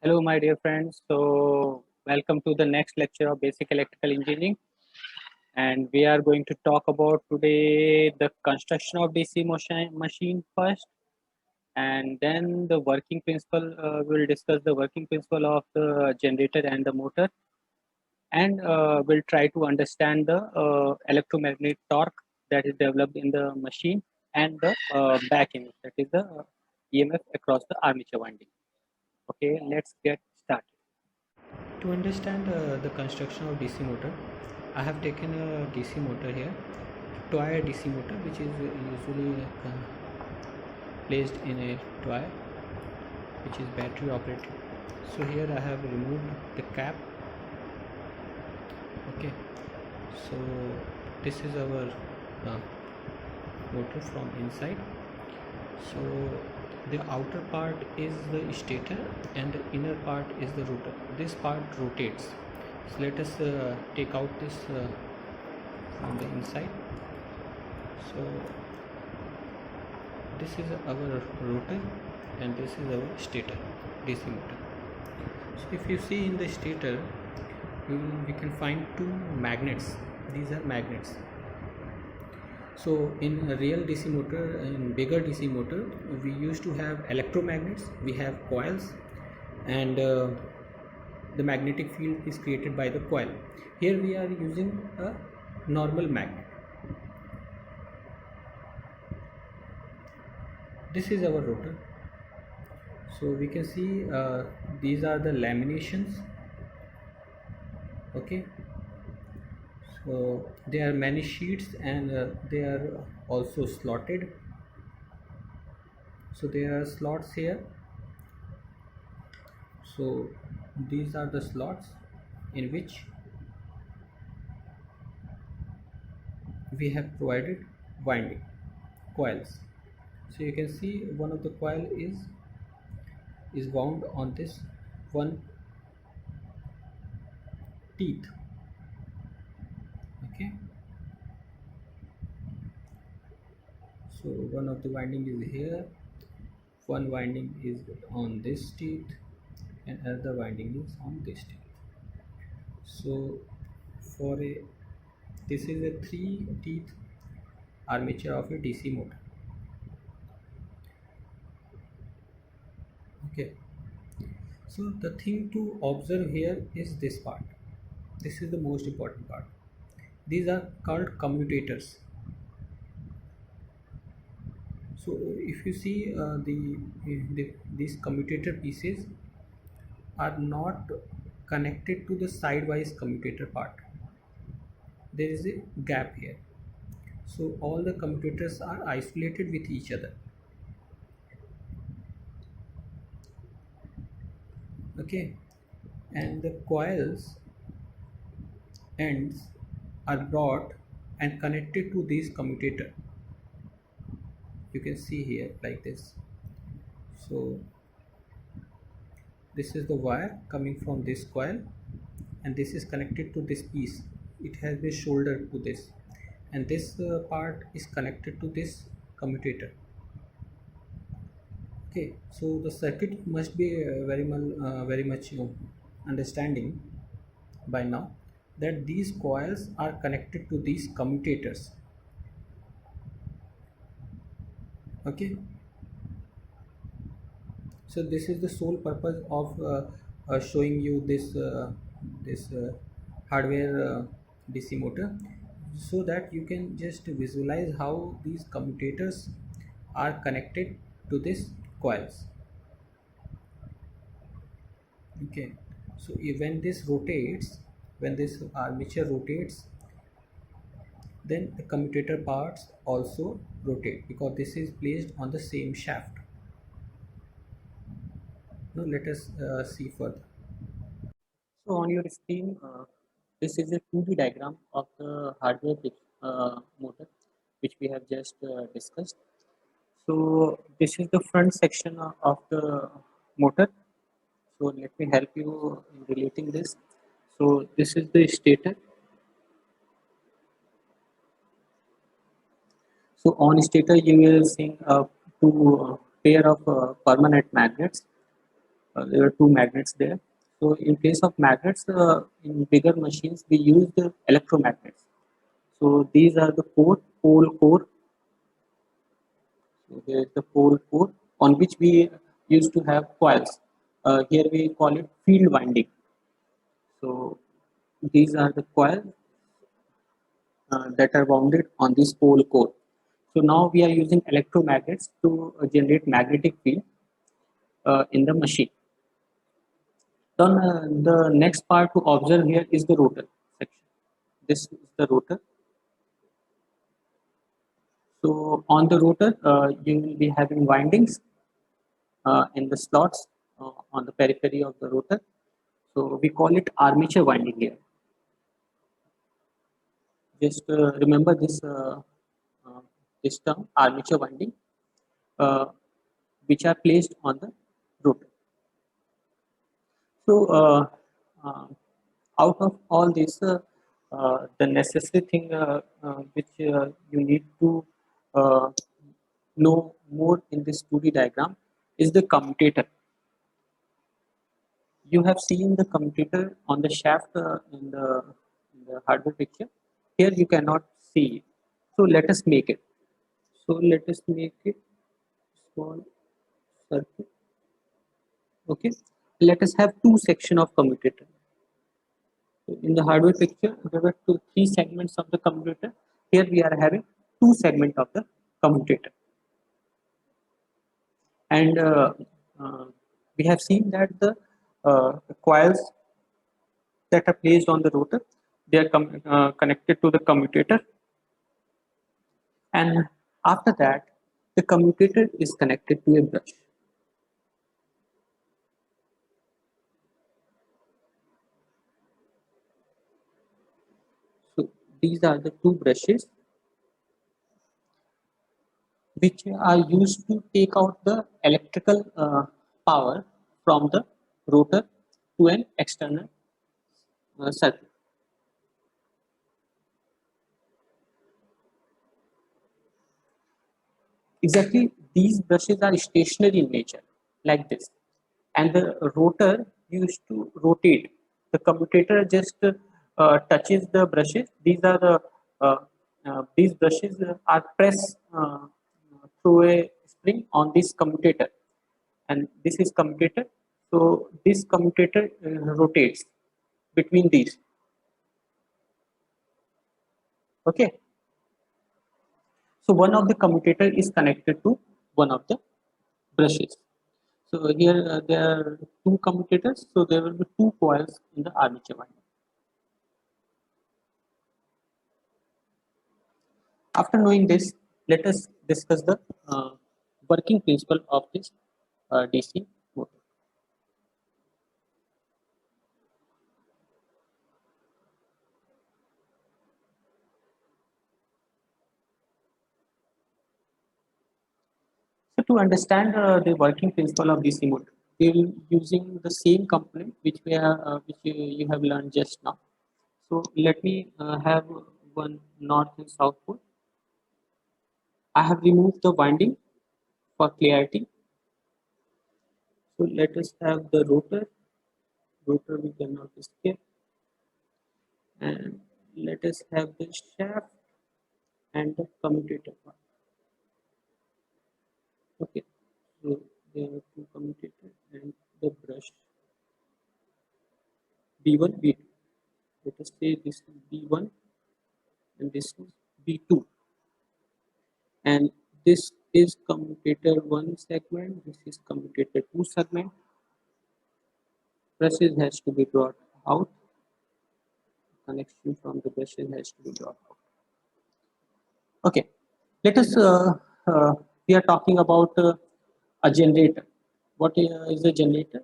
Hello, my dear friends. So, welcome to the next lecture of Basic Electrical Engineering. And we are going to talk about today the construction of DC machine first, and then the working principle. We'll discuss the working principle of the generator and the motor, and we'll try to understand the electromagnetic torque that is developed in the machine and the back EMF, that is the EMF across the armature winding. Okay, let's get started. To understand the construction of DC motor, I have taken a DC motor here, toy DC motor, which is usually placed in a toy, which is battery operated. So here I have removed the cap. Okay, so this is our motor from inside. So the outer part is the stator and the inner part is the rotor. This part rotates. So let us take out this from the inside. So this is our rotor and this is our stator DC motor. So if you see in the stator, we can find two magnets. These are magnets. So in a real DC motor, in bigger DC motor, we used to have electromagnets, we have coils, and the magnetic field is created by the coil. Here we are using a normal magnet. This is our rotor. So we can see these are the laminations. Okay, so there are many sheets and they are also slotted. So there are slots here. So these are the slots in which we have provided winding coils. So you can see one of the coil is wound on this one teeth. Okay, so one of the winding is here, one winding is on this teeth, and another winding is on this teeth. So for a this is a 3 teeth armature of a DC motor. Okay, so the thing to observe here is this part. This is the most important part. These are called commutators. So if you see these commutator pieces are not connected to the sidewise commutator part. There is a gap here. So all the commutators are isolated with each other. Okay, and the coils ends are brought and connected to this commutator. You can see here like this. So this is the wire coming from this coil and this is connected to this piece. It has been shouldered to this, and this part is connected to this commutator. Okay, so the circuit must be very much understanding by now that these coils are connected to these commutators. Okay, so this is the sole purpose of showing you this hardware DC motor, so that you can just visualize how these commutators are connected to this coils. Okay, so when this rotates, when this armature rotates, then the commutator parts also rotate because this is placed on the same shaft. Now let us see further. So on your screen, this is a 2D diagram of the hardware motor, which we have just discussed. So this is the front section of the motor. So let me help you in relating this. So this is the stator. So on stator, you will see two pair of permanent magnets. there are two magnets there. So in case of magnets, in bigger machines, we use the electromagnets. So these are the pole core. So here is the pole core on which we used to have coils. Here we call it field winding. So these are the coils that are wounded on this pole core. So now we are using electromagnets to generate magnetic field in the machine. Then the next part to observe here is the rotor section. This is the rotor. So on the rotor, you will be having windings in the slots on the periphery of the rotor. So we call it armature winding here. Just remember uh, this term, armature winding, uh, which are placed on the rotor. So out of all this, the necessary thing which you need to uh, know more in this 2D diagram is the commutator. You have seen the commutator on the shaft in the hardware picture. Here you cannot see it. So let us make it. So let us make it small circuit. Okay. Let us have two section of commutator. So in the hardware picture, there were three segments of the commutator. Here we are having two segments of the commutator. And we have seen that the coils that are placed on the rotor, they are connected to the commutator, and after that the commutator is connected to a brush. So these are the two brushes which are used to take out the electrical power from the rotor to an external circuit. Exactly, these brushes are stationary in nature, like this, and the rotor used to rotate. The commutator just touches the brushes. These brushes are pressed through a spring on this commutator, and this is commutator. So this commutator rotates between these. Okay. So one of the commutator is connected to one of the brushes. So here there are two commutators, so there will be two coils in the armature winding. After knowing this, let us discuss the working principle of this DC motor. So to understand the working principle of DC motor, we will be using the same component which you have learned just now. So let me have one north and south pole. I have removed the winding for clarity. So let us have the rotor. Rotor we cannot escape. And let us have the shaft and the commutator part. Okay, so there are two commutators and the brush B1, B2. Let us say this is B1 and this is B2. And this is commutator 1 segment, this is commutator 2 segment. Brushes has to be brought out. Connection from the brushes has to be brought out. Okay, let us we are talking about a generator. What is a generator?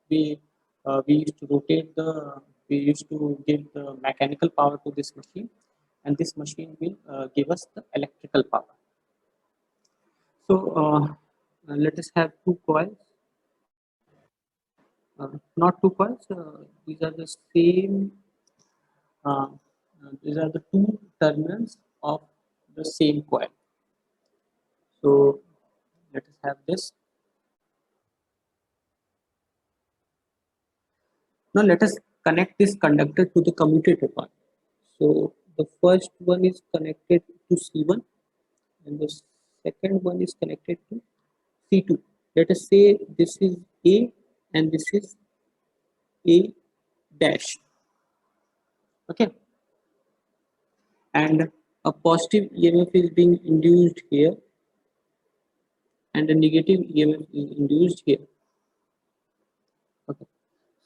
We used to rotate we used to give the mechanical power to this machine, and this machine will give us the electrical power. So let us have two coils, not two coils. These are the same. Uh, these are the two terminals of the same coil. So let us have this. Now let us connect this conductor to the commutator part. So the first one is connected to C1 and the second one is connected to C2. Let us say this is A and this is A dash. Okay, and a positive EMF is being induced here and a negative EMF is induced here. Okay,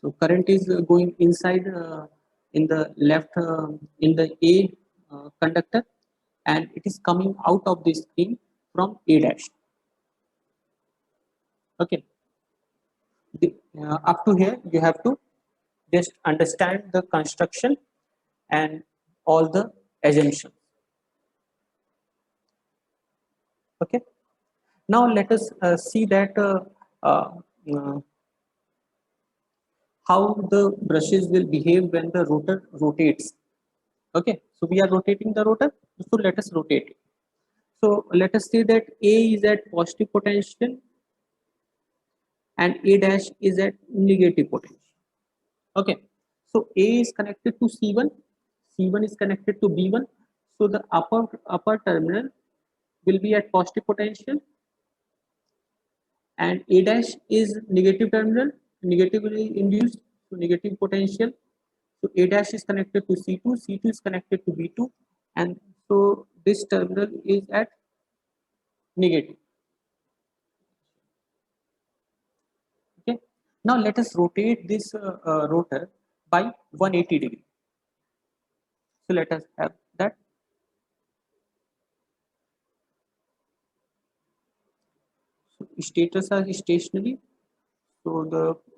so current is going inside in the left in the A conductor, and it is coming out of this thing from A dash. Okay, up to here you have to just understand the construction and all the assumptions. Okay, now let us see that uh, uh, how the brushes will behave when the rotor rotates. Okay, so we are rotating the rotor, so let us rotate it. So let us say that A is at positive potential and A dash is at negative potential. Okay, so A is connected to C1, C1 is connected to B1. So the upper terminal will be at positive potential and A dash is negative terminal, negatively induced, so negative potential. So A dash is connected to C2, C2 is connected to B2, and so this terminal is at negative. Okay. Now let us rotate this rotor by 180 degree. So let us have that. So stators are stationary. So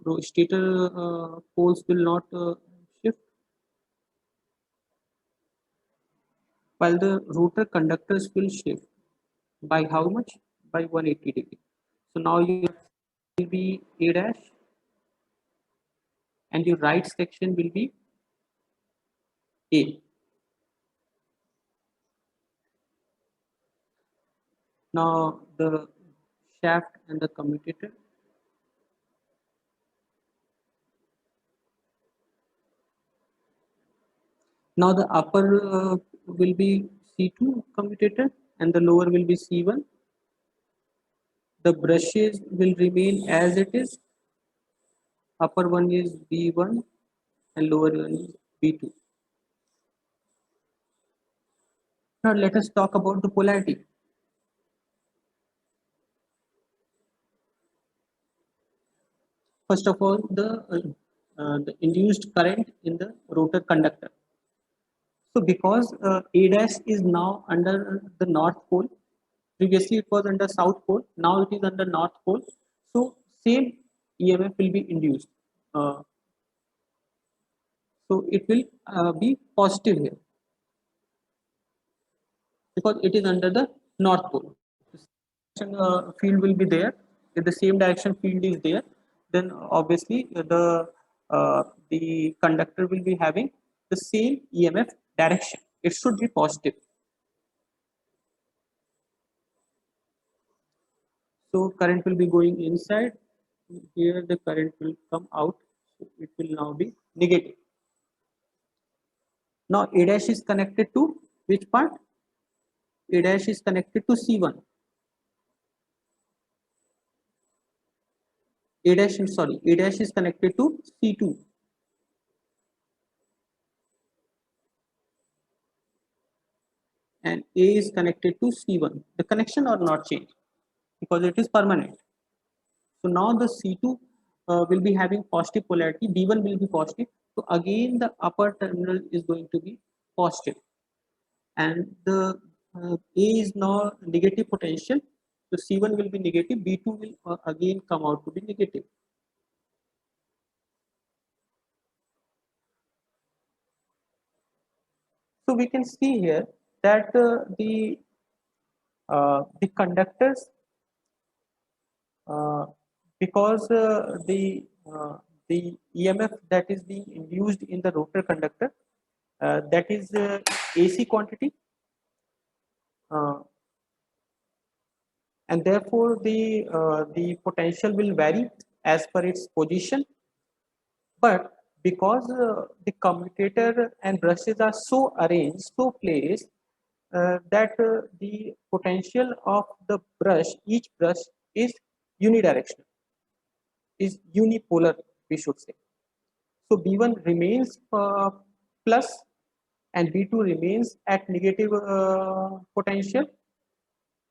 the stator poles will not shift, while the rotor conductors will shift. By how much? By 180 degree. So now you will be A dash and your right section will be A. Now the shaft and the commutator. Now the upper will be C2 commutator and the lower will be C1. The brushes will remain as it is. Upper one is B1 and lower one is B2. Now let us talk about the polarity. First of all, the induced current in the rotor conductor. So because A dash is now under the North Pole, previously it was under South Pole, now it is under North Pole. So same EMF will be induced. So it will be positive here because it is under the North Pole. Field will be there. If the same direction field is there, then obviously the conductor will be having the same EMF direction. It should be positive. So current will be going inside. Here the current will come out. So it will now be negative. Now A dash is connected to which part? A dash is connected to C1. A dash is connected to C2. And A is connected to C1. The connection are not changed because it is permanent. So now the C2 will be having positive polarity, B1 will be positive. So again the upper terminal is going to be positive. And the A is now negative potential. So C1 will be negative, B2 will again come out to be negative. So we can see here that the conductors because the EMF that is being induced in the rotor conductor that is AC quantity and therefore the potential will vary as per its position, but because the commutator and brushes are so arranged, so placed that the potential of the brush, each brush is unidirectional, is unipolar, we should say. So B1 remains plus and B2 remains at negative potential,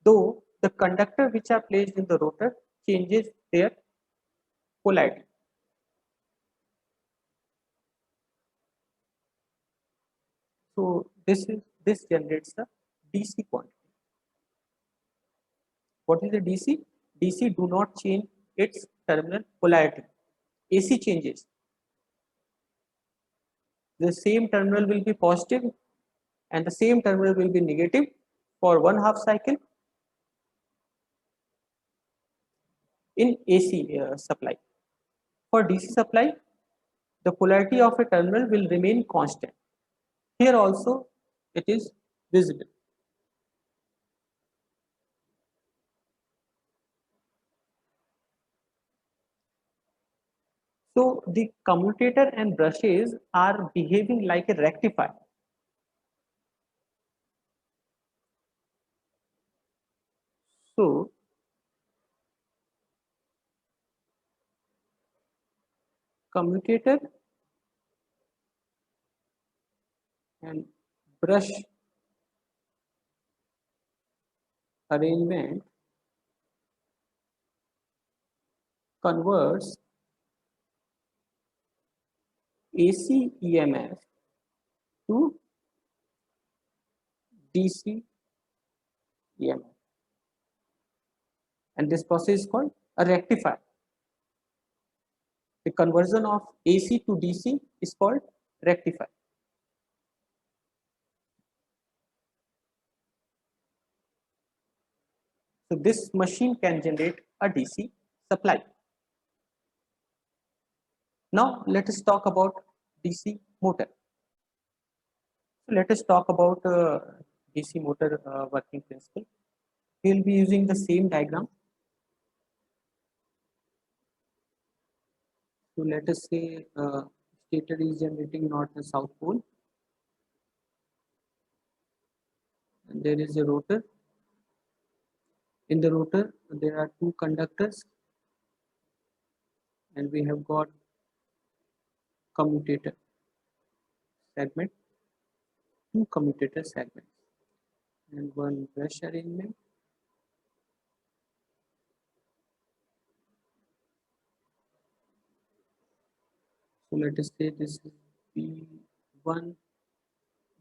though the conductor which are placed in the rotor changes their polarity. So this generates the DC quantity. What is the DC? DC do not change its terminal polarity. AC changes. The same terminal will be positive and the same terminal will be negative for one half cycle in AC supply. For DC supply, the polarity of a terminal will remain constant. Here also it is visible. So the commutator and brushes are behaving like a rectifier. So commutator and brush arrangement converts AC EMF to DC EMF, and this process is called a rectifier. The conversion of AC to DC is called rectifier. So this machine can generate a DC supply. Now let us talk about DC motor. So let us talk about DC motor working principle. We will be using the same diagram. So let us say stator is generating north and south pole, and there is a rotor. In the rotor there are two conductors, and we have got commutator segment, two commutator segments, and one brush arrangement. So let us say this is B1,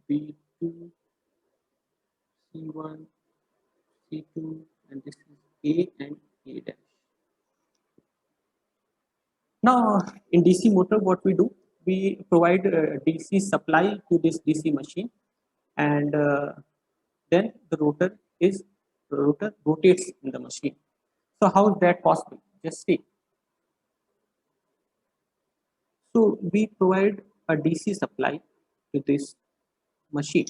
B2, C1, C2, and this is A and A dash. Now in DC motor, what we do, we provide DC supply to this DC machine, and then the rotor rotates in the machine. So how is that possible? Just see. So we provide a DC supply to this machine.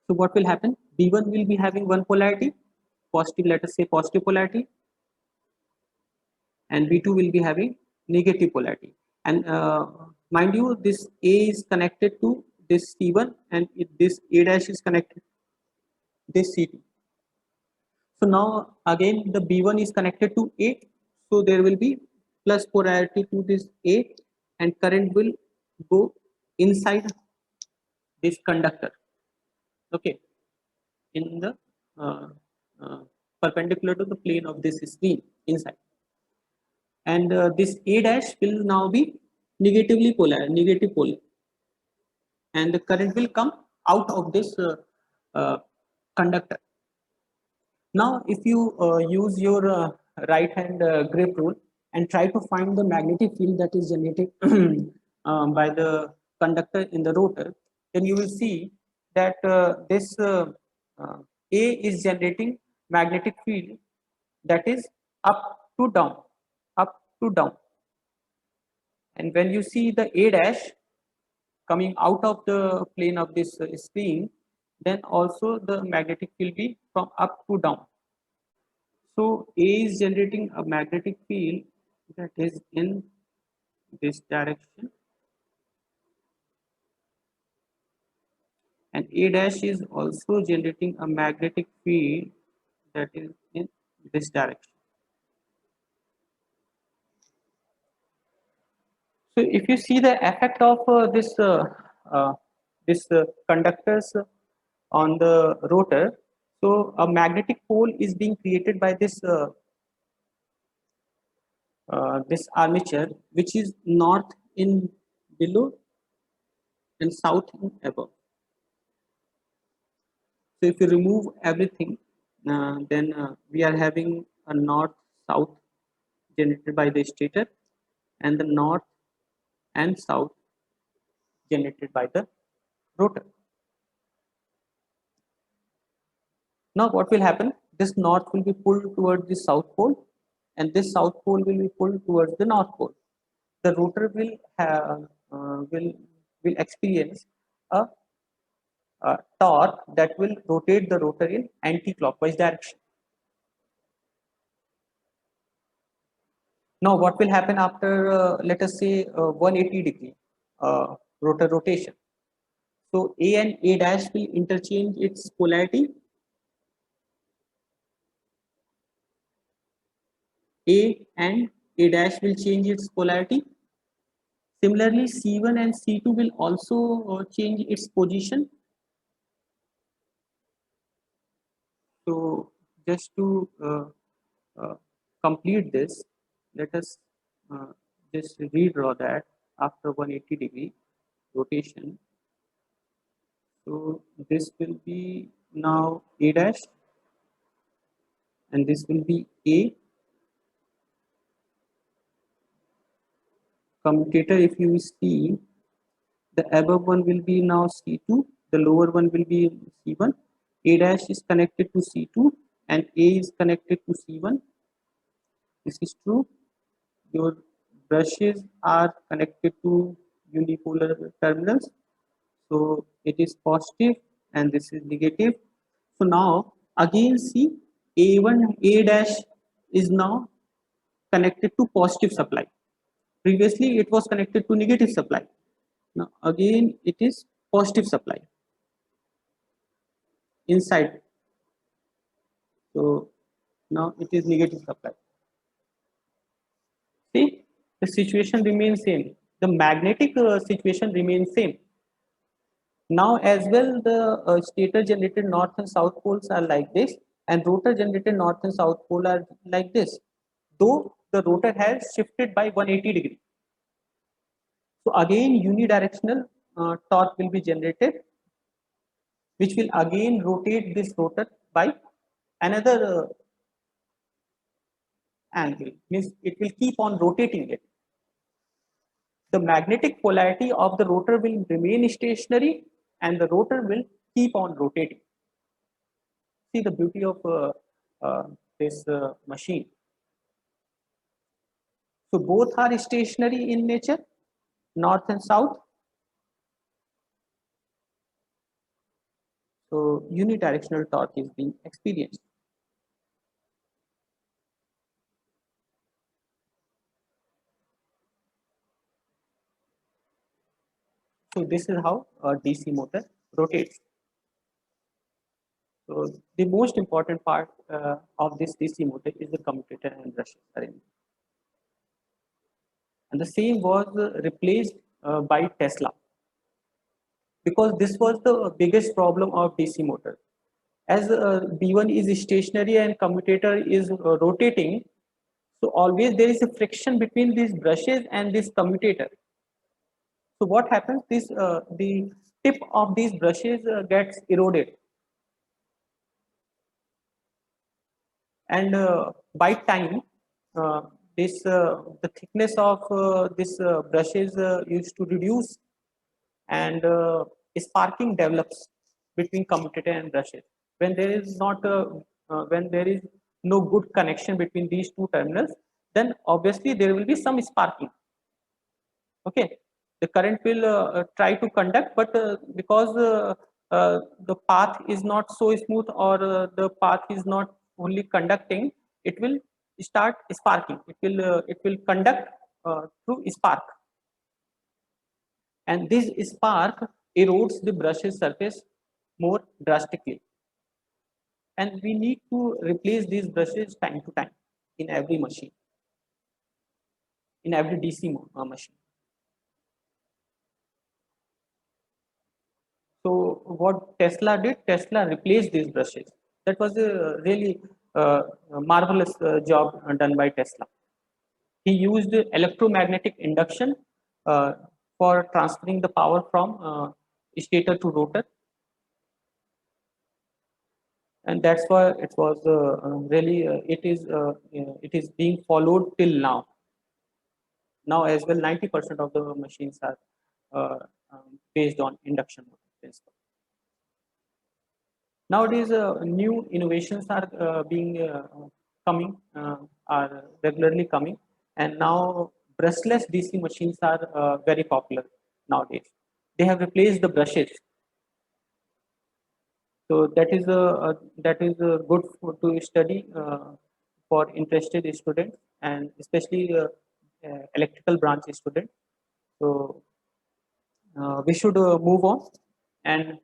So what will happen? B1 will be having one polarity, positive, let us say positive polarity, and B2 will be having negative polarity. And mind you, this A is connected to this C1, and this A dash is connected to this C2. So now again the B1 is connected to A, so there will be plus polarity to this A, and current will go inside this conductor, okay, in the uh, uh, perpendicular to the plane of this screen inside, and this A dash will now be negative polar, and the current will come out of this uh, conductor. Now if you use your right hand grip rule and try to find the magnetic field that is generated by the conductor in the rotor, then you will see that this uh, A is generating magnetic field that is up to down, up to down. And when you see the A dash coming out of the plane of this screen, then also the magnetic field be from up to down. So A is generating a magnetic field that is in this direction, and A dash is also generating a magnetic field that is in this direction. So if you see the effect of uh, this conductors on the rotor, so a magnetic pole is being created by this armature, which is north in below and south in above. So if you remove everything, then we are having a north-south generated by the stator, and the north and south generated by the rotor. Now what will happen? This north will be pulled towards the south pole, and this south pole will be pulled towards the north pole. The rotor will have, will experience a, a torque that will rotate the rotor in anti-clockwise direction. Now, what will happen after, let us say, 180-degree rotor rotation? So, A and A dash will interchange its polarity. A and A dash will change its polarity. Similarly, C1 and C2 will also change its position. So, just to uh, complete this, let us uh, just redraw that after 180-degree rotation. So this will be now A dash, and this will be A. Commutator, if you see, the above one will be now C2, the lower one will be C1. A dash is connected to C2 and A is connected to C1. This is true. Your brushes are connected to unipolar terminals. So it is positive and this is negative. So now again see, A1 A dash is now connected to positive supply. Previously it was connected to negative supply. Now again it is positive supply inside. So now it is negative supply. See, the situation remains same. The magnetic situation remains same. Now as well, the stator generated north and south poles are like this, and rotor generated north and south pole are like this. Though the rotor has shifted by 180-degree. So again, unidirectional torque will be generated, which will again rotate this rotor by another angle. Means it will keep on rotating it. The magnetic polarity of the rotor will remain stationary, and the rotor will keep on rotating. See the beauty of this machine. So both are stationary in nature, north and south. So unidirectional torque is being experienced. So this is how a DC motor rotates. So the most important part of this DC motor is the commutator and brushes arrangement. And the same was replaced by Tesla, because this was the biggest problem of DC motor. As B1 is stationary and commutator is rotating, so always there is a friction between these brushes and this commutator. So what happens? The tip of these brushes gets eroded, and by time, uh, the thickness of this brushes used to reduce, and sparking develops between commutator and brushes. When there is not when there is no good connection between these two terminals, then obviously there will be some sparking. Okay, the current will try to conduct, but because the path is not so smooth, or the path is not only conducting, it will start sparking. It will conduct through spark, and this spark erodes the brush's surface more drastically. And we need to replace these brushes time to time in every machine, in every DC machine. So what Tesla did, Tesla replaced these brushes. That was a really marvelous job done by Tesla. He used electromagnetic induction for transferring the power from stator to rotor, and that's why it was really it is being followed till now. Now as well, 90% of the machines are uh, based on induction motor principle. Nowadays, new innovations are being coming, are regularly coming, and now brushless DC machines are very popular nowadays. They have replaced the brushes, so that is good to study for interested students and especially electrical branch students. So we should move on and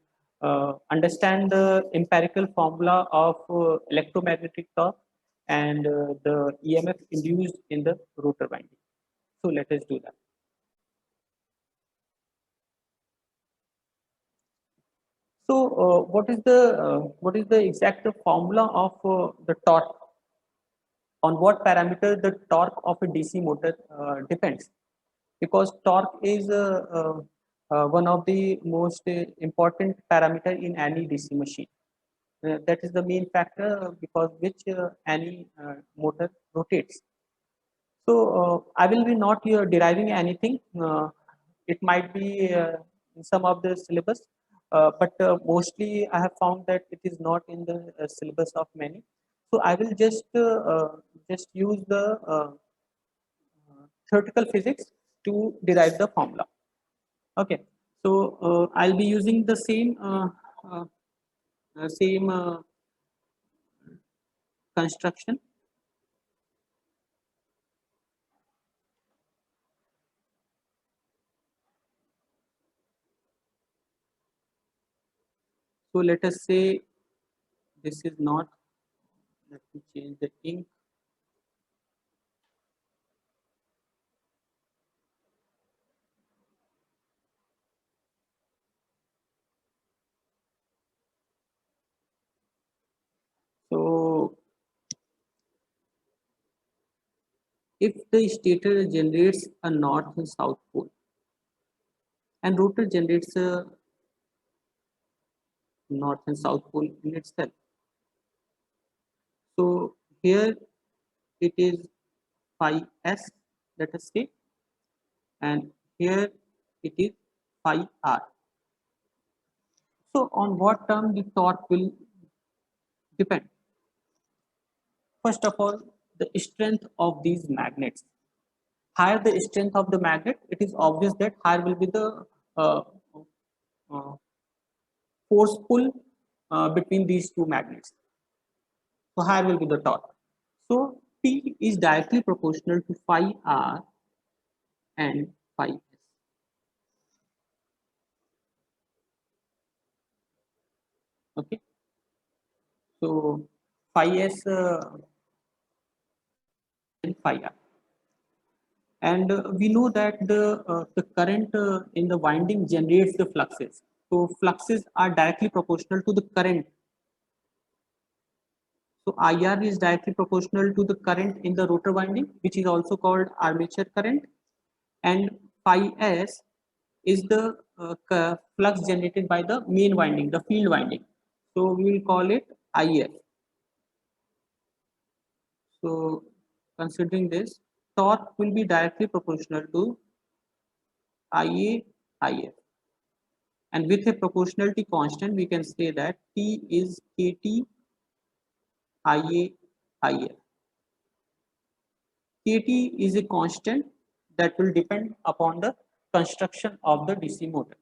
understand the empirical formula of electromagnetic torque and the EMF induced in the rotor winding. So let us do that. So what is the exact formula of the torque? On what parameter the torque of a DC motor depends? Because torque is one of the most important parameter in any DC machine. That is the main factor because which any motor rotates. So I will be not deriving anything. It might be in some of the syllabus, but mostly I have found that it is not in the syllabus of many. So I will just use the theoretical physics to derive the formula. Okay, so I'll be using the uh, same construction. So let us say this is not. Let me change the ink. So if the stator generates a north and south pole and rotor generates a north and south pole in itself. So here it is phi s, let us say, and here it is phi r. So on what term the torque will depend? First of all, the strength of these magnets. Higher the strength of the magnet, it is obvious that higher will be the uh, uh, force pull between these two magnets. So higher will be the torque. So T is directly proportional to phi r and phi s. Okay. So phi s and phi r. And we know that the current in the winding generates the fluxes. So fluxes are directly proportional to the current. So IR is directly proportional to the current in the rotor winding, which is also called armature current, and phi s is the flux generated by the main winding, the field winding. So we will call it IF. So considering this, torque will be directly proportional to IA IF. And with a proportionality constant, we can say that T is KT IA IF. KT is a constant that will depend upon the construction of the DC motor.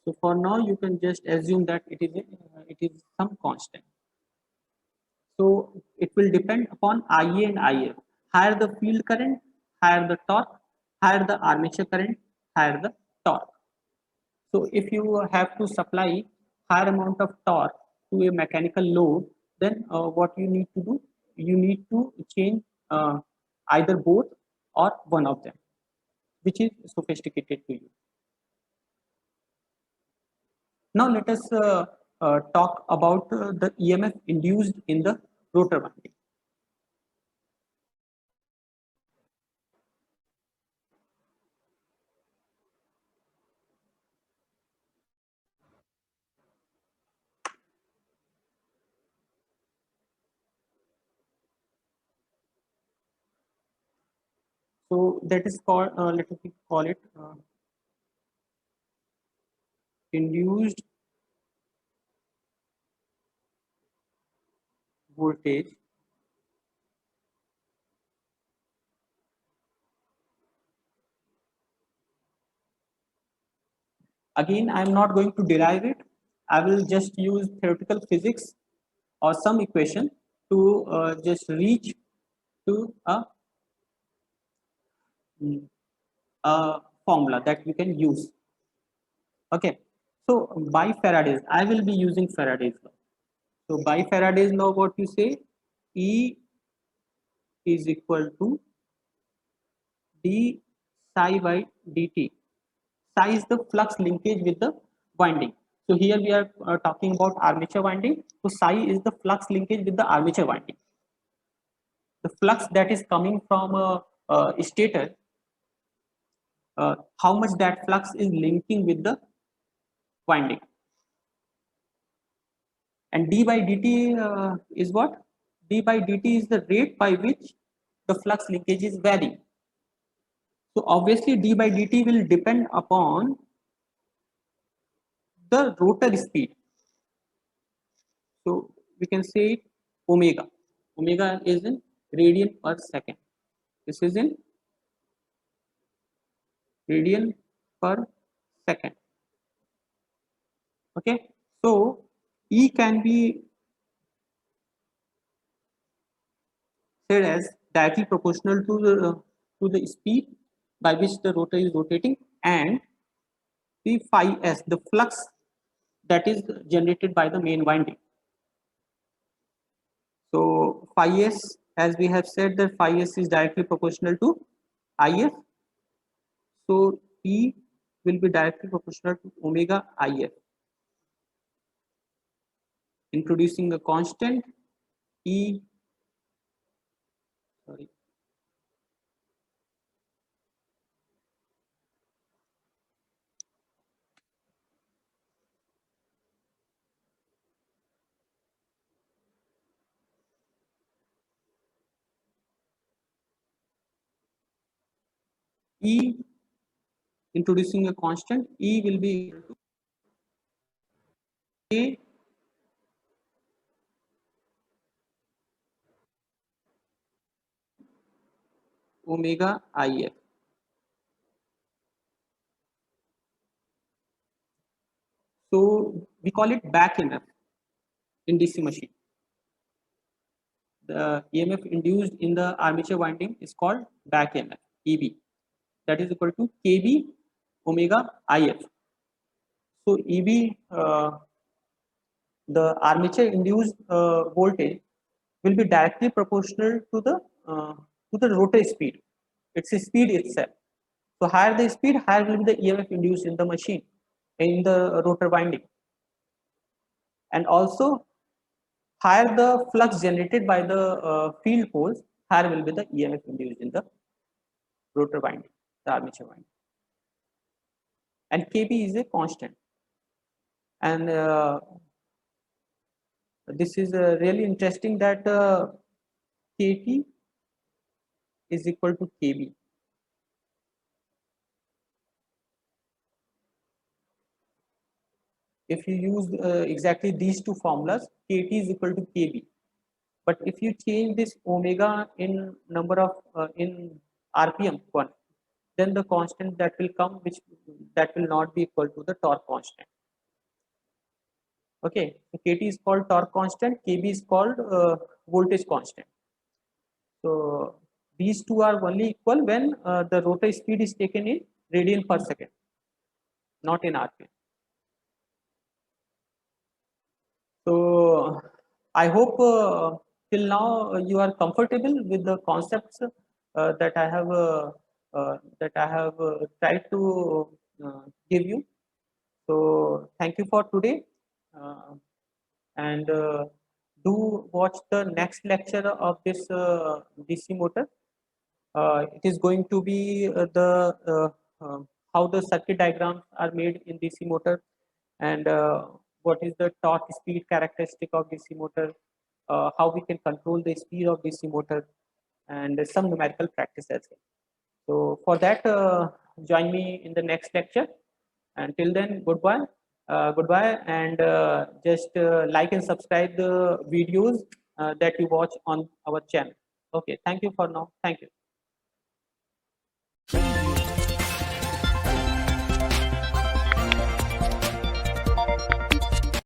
So for now, you can just assume that it is some constant. So it will depend upon IA and IF. Higher the field current, higher the torque, higher the armature current, higher the torque. So if you have to supply higher amount of torque to a mechanical load, then what you need to do, you need to change either both or one of them, which is sophisticated to you. Now let us talk about the EMF induced in the rotor winding. So that is called, let me call it induced voltage Again, I am not going to derive it. I will just use theoretical physics or some equation to just reach to mm, a formula that we can use. Okay. So by Faraday's, I will be using Faraday's law. So by Faraday's law, what you say, E is equal to d psi by dt. Psi is the flux linkage with the winding. So here we are talking about armature winding. So psi is the flux linkage with the armature winding. The flux that is coming from a stator, how much that flux is linking with the winding. And d by dt is what? D by dt is the rate by which the flux linkage is varying. So obviously d by dt will depend upon the rotor speed. So we can say omega. Omega is in radian per second. This is in radian per second. Okay. So E can be said as directly proportional to the speed by which the rotor is rotating, and the phi s, the flux that is generated by the main winding. So phi s, as we have said, that phi s is directly proportional to if. So E will be directly proportional to omega if. Introducing a constant E, sorry, E, introducing a constant E will be equal to A omega if. So we call it back EMF in DC machine. The EMF induced in the armature winding is called back EMF, EB. That is equal to KB omega IF. So EB, the armature induced voltage, will be directly proportional to the rotor speed. It's a speed itself. So higher the speed, higher will be the EMF induced in the machine, in the rotor winding. And also higher the flux generated by the field poles, higher will be the EMF induced in the rotor winding, the armature winding. And Kb is a constant. And this is really interesting that Kt is equal to Kb. If you use exactly these two formulas, Kt is equal to Kb. But if you change this omega in number of in RPM one, then the constant that will come, which that will not be equal to the torque constant. Okay, so Kt is called torque constant, Kb is called voltage constant. So these two are only equal when the rotor speed is taken in radian per second, not in RPM. I hope till now you are comfortable with the concepts that I have tried to give you. So thank you for today, uh, and do watch the next lecture of this DC motor. It is going to be how the circuit diagrams are made in DC motor, and what is the torque speed characteristic of DC motor, how we can control the speed of DC motor, and some numerical practice as well. So for that, join me in the next lecture. Until then, goodbye, and just like and subscribe the videos that you watch on our channel. Okay, thank you for now. Thank you.